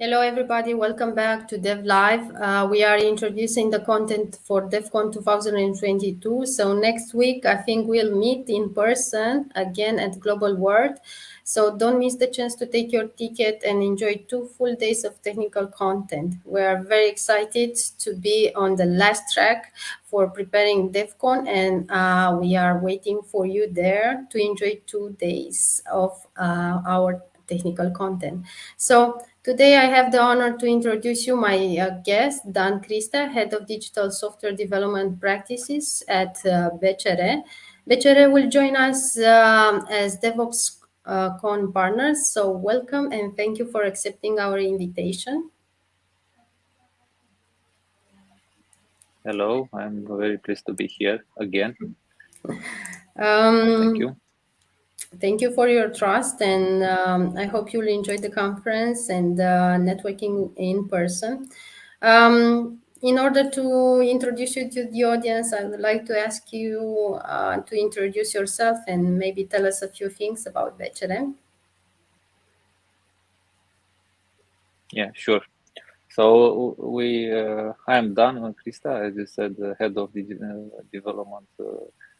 Hello, everybody. Welcome back to DevLive. We are introducing the content for DevCon 2022. So next week, I think we'll meet in person again at Global World. So don't miss the chance to take your ticket and enjoy 2 full days of technical content. We are very excited to be on the last track for preparing DevCon, and we are waiting for you there to enjoy 2 days of our technical content. So today I have the honor to introduce you my guest, Dan Cristea, Head of Digital Software Development Practices at BCR. BCR will join us as DevOps Con partners. So welcome and thank you for accepting our invitation. Hello, I'm very pleased to be here again. Um, Thank you. Thank you for your trust, and I hope you'll enjoy the conference and networking in person. In order to introduce you to the audience, I would like to ask you to introduce yourself and maybe tell us a few things about BCR. Yeah, sure. So I am Dan Cristea, as you said, the head of development,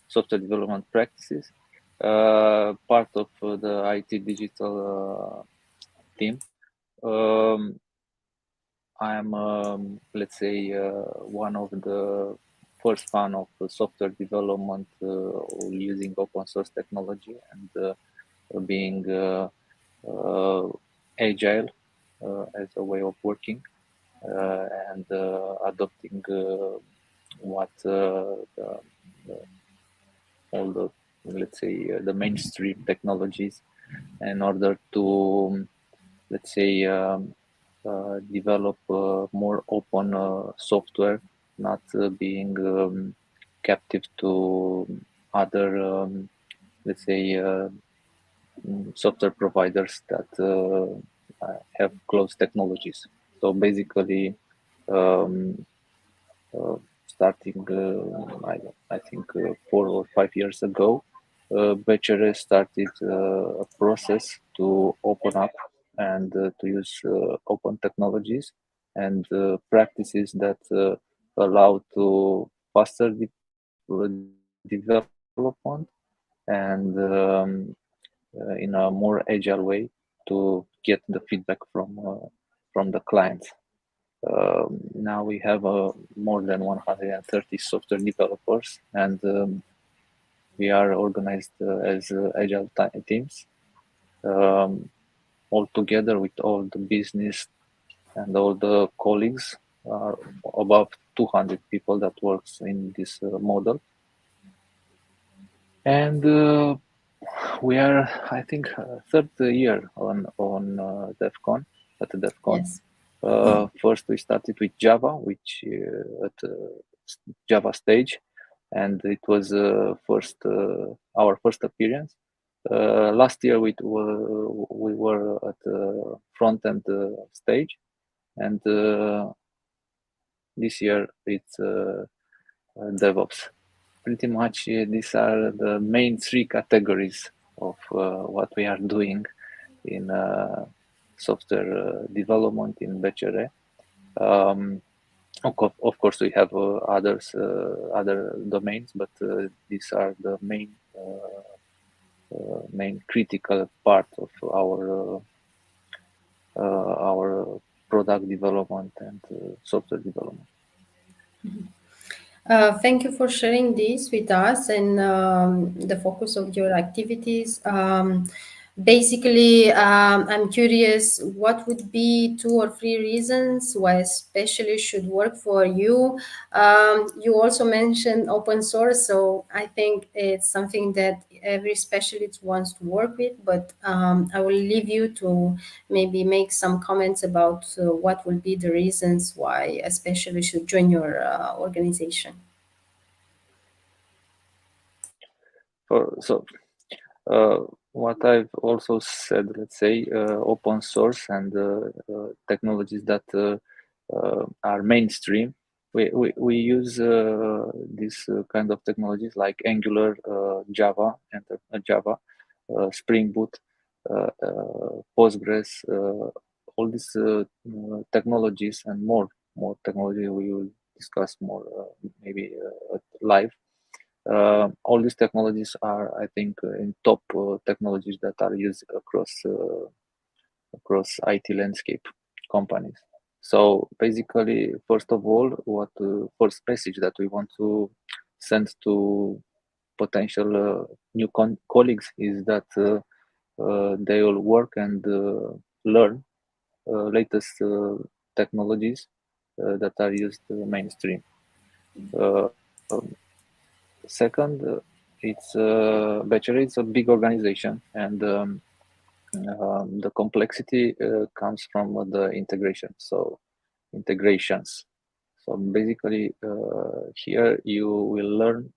software development practices, part of the IT digital team. I'm, let's say, one of the first fan of software development using open source technology and being agile as a way of working and adopting what all the, let's say, the mainstream technologies in order to, let's say, develop more open software, not being captive to other, let's say, software providers that have closed technologies. So basically, starting, I think, 4 or 5 years ago, BCR started a process to open up and to use open technologies and practices that allow to faster development and in a more agile way to get the feedback from the clients. Now we have more than 130 software developers, and we are organized as agile teams, all together with all the business and all the colleagues. Above 200 people that works in this model, and we are, I think, third year on DevCon at the DevCon. Yes. First, we started with Java, which at Java stage, and it was our first appearance. Last year, we were at the front end stage, and this year it's DevOps. Pretty much, these are the main 3 categories of what we are doing in software development in BCR. Of course, we have other domains, but these are the main critical part of our product development and software development. Thank you for sharing this with us and the focus of your activities. Basically, I'm curious, what would be 2 or 3 reasons why a specialist should work for you? You also mentioned open source, so I think it's something that every specialist wants to work with, but I will leave you to maybe make some comments about what will be the reasons why a specialist should join your organization. So what I've also said, let's say, open source and technologies that are mainstream. We use these kind of technologies like Angular, Java, and Java, Spring Boot, Postgres, all these technologies and more technology we will discuss more maybe at live. All these technologies are, I think, in top technologies that are used across IT landscape companies. So basically, first of all, what first message that we want to send to potential new colleagues is that they will work and learn latest technologies that are used mainstream. Second, it's Becher is a big organization, and the complexity comes from the integration. So integrations. So basically, here you will learn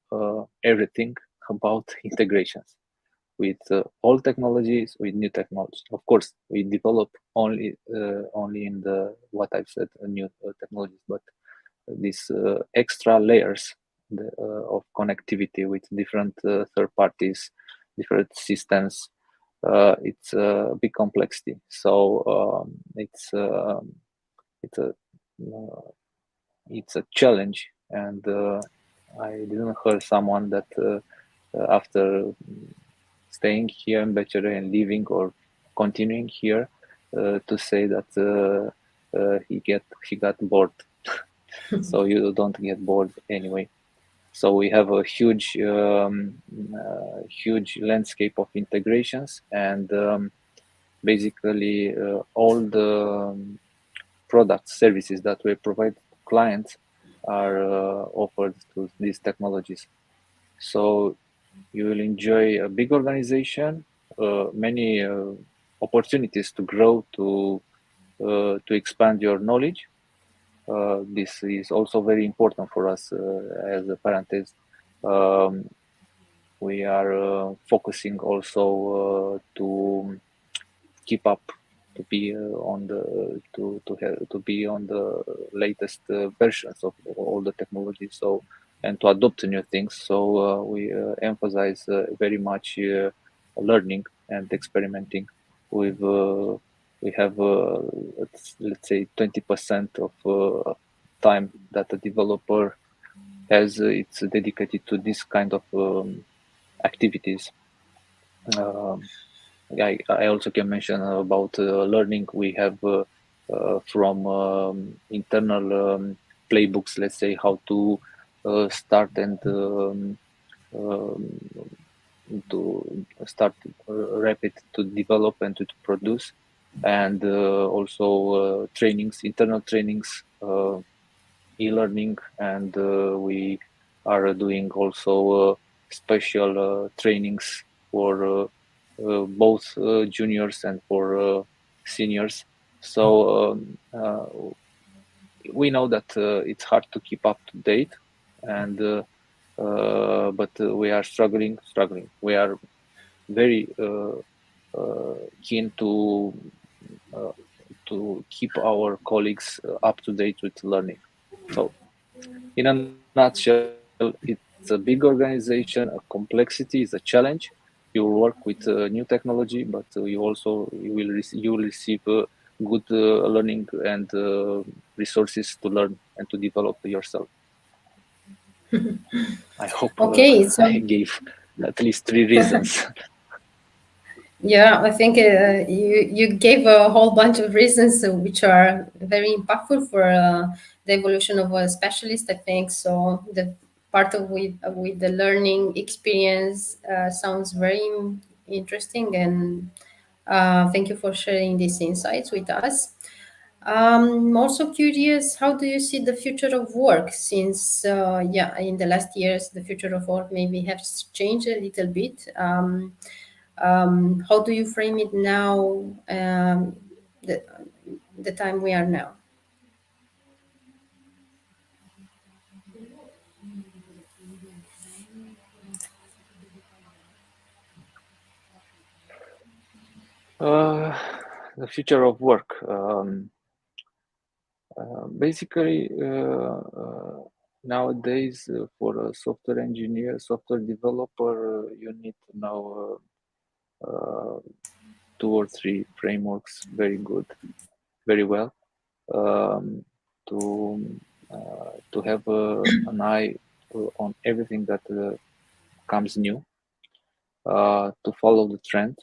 everything about integrations with old technologies, with new technologies. Of course, we develop only in the what I've said, new technologies, but these extra layers of connectivity with different third parties, different systems. It's a big complexity. So it's a it's a challenge, and I didn't hear someone that after staying here in Bechere and leaving or continuing here to say that he got bored. So you don't get bored anyway. So we have a huge huge landscape of integrations, and basically all the products, services that we provide to clients are offered to these technologies. So you will enjoy a big organization, many opportunities to grow, to expand your knowledge. This is also very important for us as a parenthesis. We are focusing also to keep up, to be on the to be on the latest versions of all the technology. So and to adopt new things. So we emphasize very much learning and experimenting. We have let's say 20% of time that a developer has it's dedicated to this kind of activities. I also can mention about learning. We have from internal playbooks, let's say, how to start and to start rapid to develop and to produce, and also trainings, internal trainings, e-learning, and we are doing also special trainings for both juniors and for seniors. So we know that it's hard to keep up to date, and but we are struggling. We are very keen to keep our colleagues up to date with learning. So, in a nutshell, it's a big organization. A complexity is a challenge. You will work with new technology, but you will receive good learning and resources to learn and to develop yourself. I hope Okay, so I gave at least 3 reasons. yeah, I think you gave a whole bunch of reasons which are very impactful for the evolution of a specialist. I think so. The part of with the learning experience sounds very interesting, and thank you for sharing these insights with us. I'm also curious, how do you see the future of work? Since, yeah, in the last years, the future of work maybe has changed a little bit. How do you frame it now, the, the time we are now? The future of work. Basically, nowadays, for a software engineer, software developer, you need to know 2 or 3 frameworks very good. very well, um, to have an eye on everything that comes new, to follow the trend.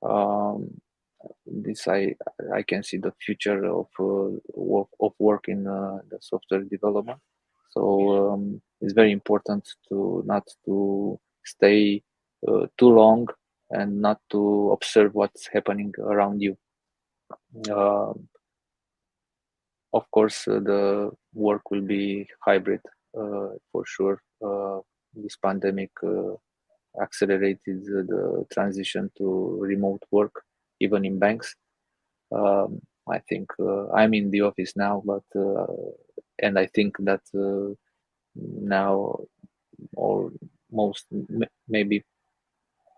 Um, this I can see the future of work in the software development. So it's very important to not to stay too long and not to observe what's happening around you. Uh, of course, the work will be hybrid for sure. This pandemic accelerated the transition to remote work, even in banks. I think I'm in the office now, but and I think that now, or maybe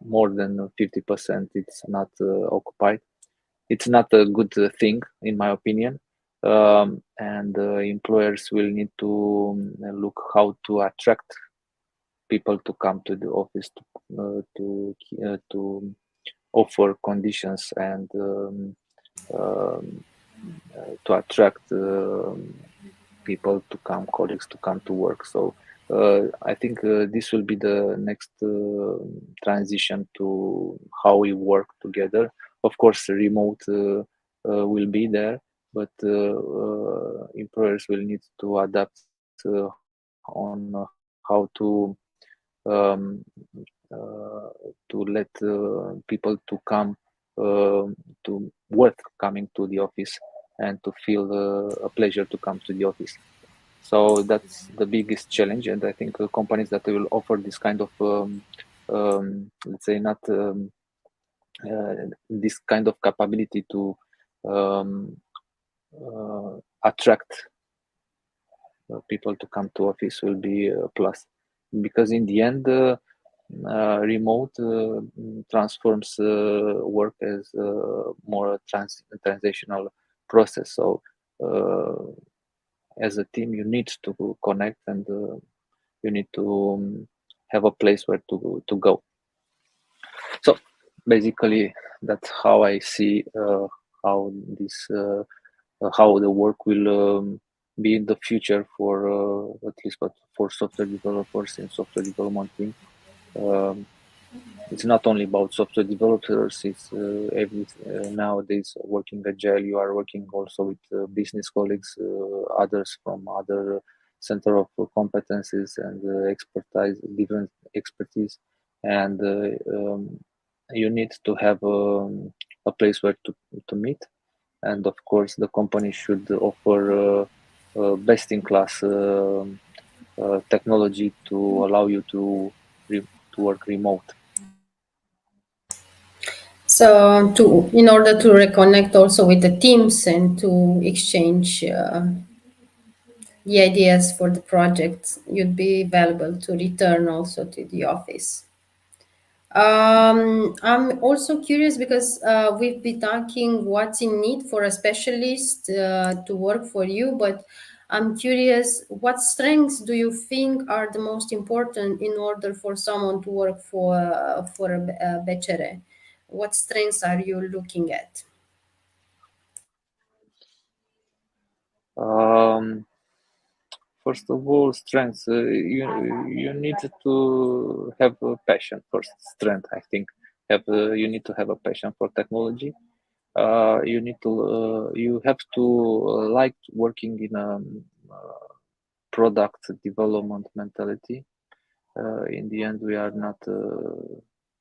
more than 50%, it's not occupied. It's not a good thing, in my opinion. And employers will need to look how to attract people to come to the office to offer conditions and um, to attract people to come, colleagues to come to work. So I think this will be the next transition to how we work together. Of course, remote will be there, but employers will need to adapt on how um, to let people to come to worth coming to the office and to feel a pleasure to come to the office. So that's the biggest challenge, and I think companies that will offer this kind of let's say not this kind of capability to um, attract people to come to office will be a plus, because in the end remote transforms work as more transactional process. So as a team you need to connect, and you need to have a place where to go. So basically that's how I see how this how the work will be in the future for at least, but for software developers in software development team. um, it's not only about software developers, it's nowadays working agile, you are working also with business colleagues, others from other center of competencies and expertise, different expertise, and you need to have a place where to meet. And of course the company should offer best in class technology to allow you to work remote. So, to in order to reconnect also with the teams and to exchange the ideas for the project, you'd be available to return also to the office. I'm also curious because we've been talking what's in need for a specialist to work for you, but I'm curious, what strengths do you think are the most important in order for someone to work for a BCR? What strengths are you looking at? um, First of all, strengths. You need to have a passion first. Strength, I think. You need to have a passion for technology. You have to like working in a product development mentality. In the end, we are not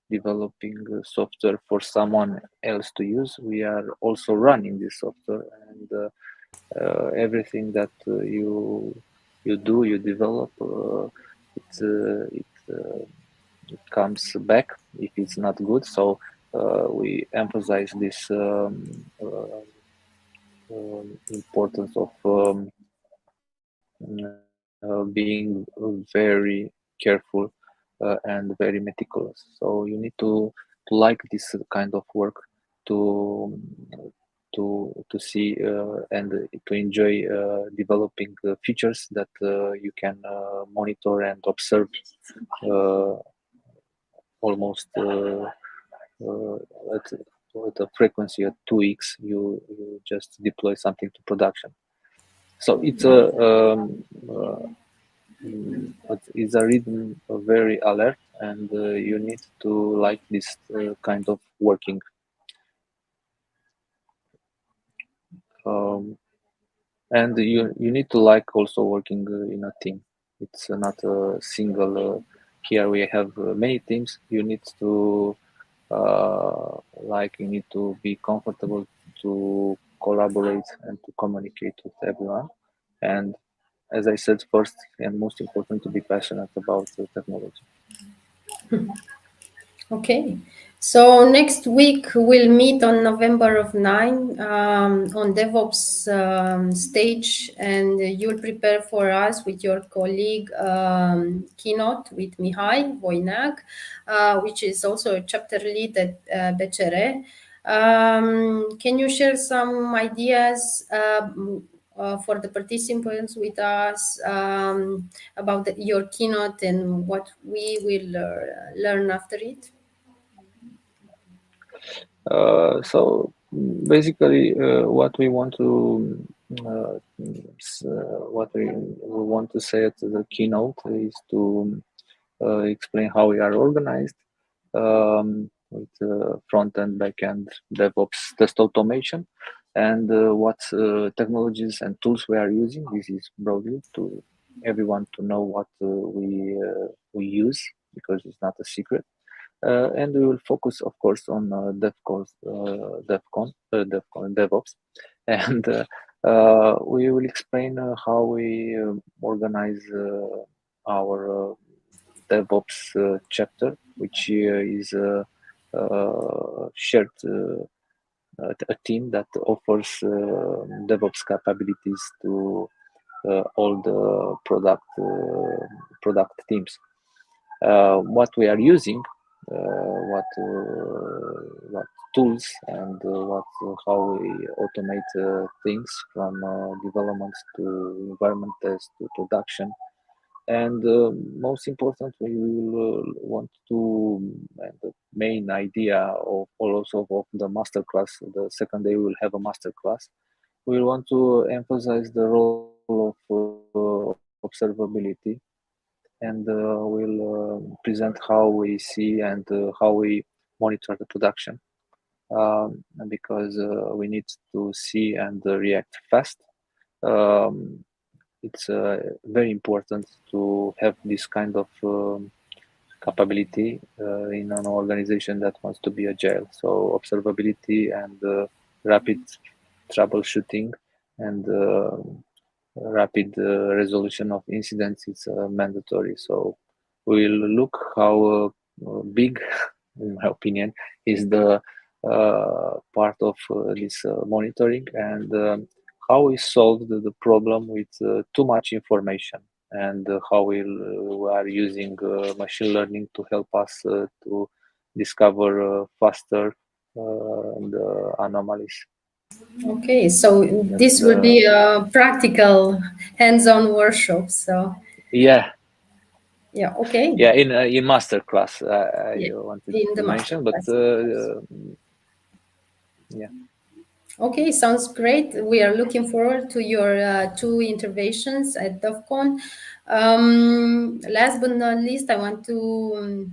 developing software for someone else to use. We are also running this software, and everything that you develop, it comes back if it's not good. So we emphasize this importance of being very careful and very meticulous. So you need to like this kind of work to to see and to enjoy developing features that you can monitor and observe uh, almost uh, with a frequency of 2x, you just deploy something to production. So it's it's a rhythm very alert, and you need to like this kind of working. And you need to like also working in a team. It's not a single. Here we have many teams. You need to you need to be comfortable to collaborate and to communicate with everyone. And as I said, first and most important, to be passionate about technology. Okay, so next week we'll meet on November of 9 on DevOps stage, and you'll prepare for us with your colleague keynote with Mihai Voineag, which is also a chapter lead at BCR. Can you share some ideas for the participants with us about your keynote and what we will learn after it? So basically, what we want to say at the keynote is to explain how we are organized with front end, back end, DevOps, test automation, and what technologies and tools we are using. This is broadly to everyone to know what we use, because it's not a secret. And we will focus, of course, on DevCon, DevOps, and we will explain how we organize our DevOps chapter, which is shared a team that offers DevOps capabilities to all the product teams. What we are using, what tools, and how we automate things from development to environment test to production. And most important, we will want to, and the main idea of also of the masterclass, the second day we will have a masterclass. We want to emphasize the role of observability, and we'll present how we see and how we monitor the production, because we need to see and react fast. It's very important to have this kind of capability in an organization that wants to be agile. So observability and rapid troubleshooting and rapid resolution of incidents is mandatory. So we'll look how big, in my opinion, is the part of this monitoring, and how we solved the problem with too much information, and how we are using machine learning to help us to discover faster the anomalies. Okay, so this will be a practical hands-on workshop. So yeah, okay. yeah, in masterclass I Yeah, wanted in the to mention, but masterclass. yeah. Okay, sounds great. We are looking forward to your two interventions at DevCon. Last but not least, I want to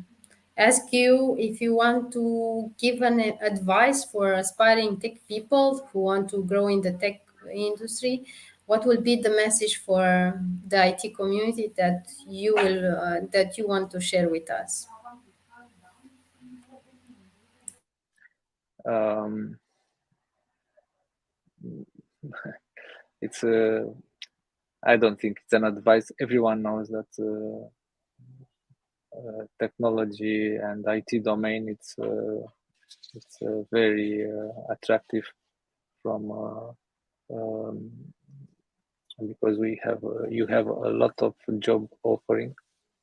ask you if you want to give an advice for aspiring tech people who want to grow in the tech industry. What will be the message for the IT community that you want to share with us? It's I don't think it's an advice. Everyone knows that technology and IT domain, it's very attractive from because you have a lot of job offering.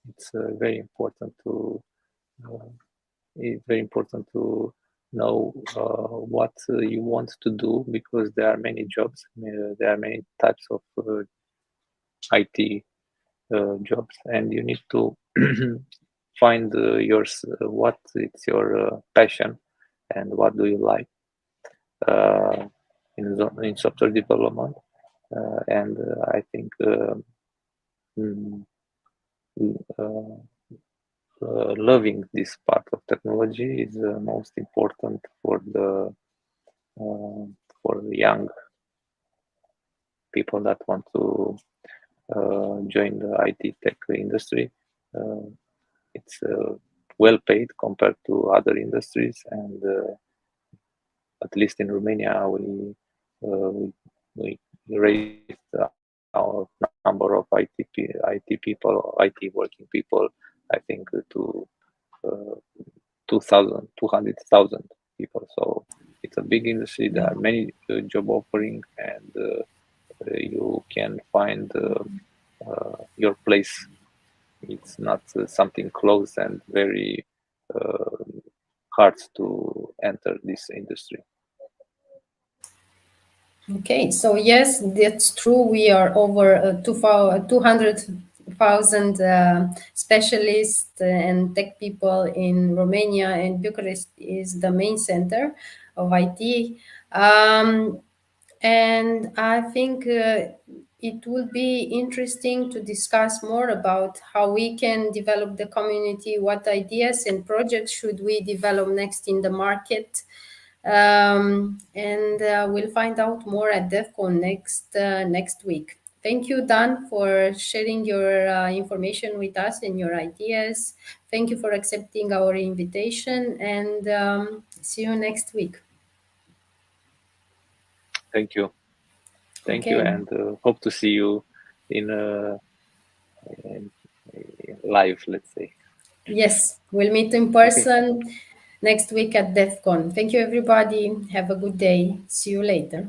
It's very important to know what you want to do, because there are many jobs, there are many types of IT jobs, and you need to find what it's your passion and what do you like, in software development, and I think mm, loving this part of technology is most important uh, for the young people that want to join the IT tech industry. It's well paid compared to other industries, and at least in Romania, we raised our number of IT people, IT working people, I think to uh, 200,000 people. So it's a big industry. There are many job offering, and you can find your place. It's not something close and very uh, hard to enter this industry. Okay, so yes, that's true. We are over 200,000 specialists and tech people in Romania, and Bucharest is the main center of IT. And I think it will be interesting to discuss more about how we can develop the community, what ideas and projects should we develop next in the market. And we'll find out more at DevCon next week. Thank you, Dan, for sharing your information with us and your ideas. Thank you for accepting our invitation, and see you next week. Thank you. Thank you, Okay. and hope to see you in, in live, let's say. Yes, we'll meet in Okay. person next week at DevCon. Thank you, everybody. Have a good day. See you later.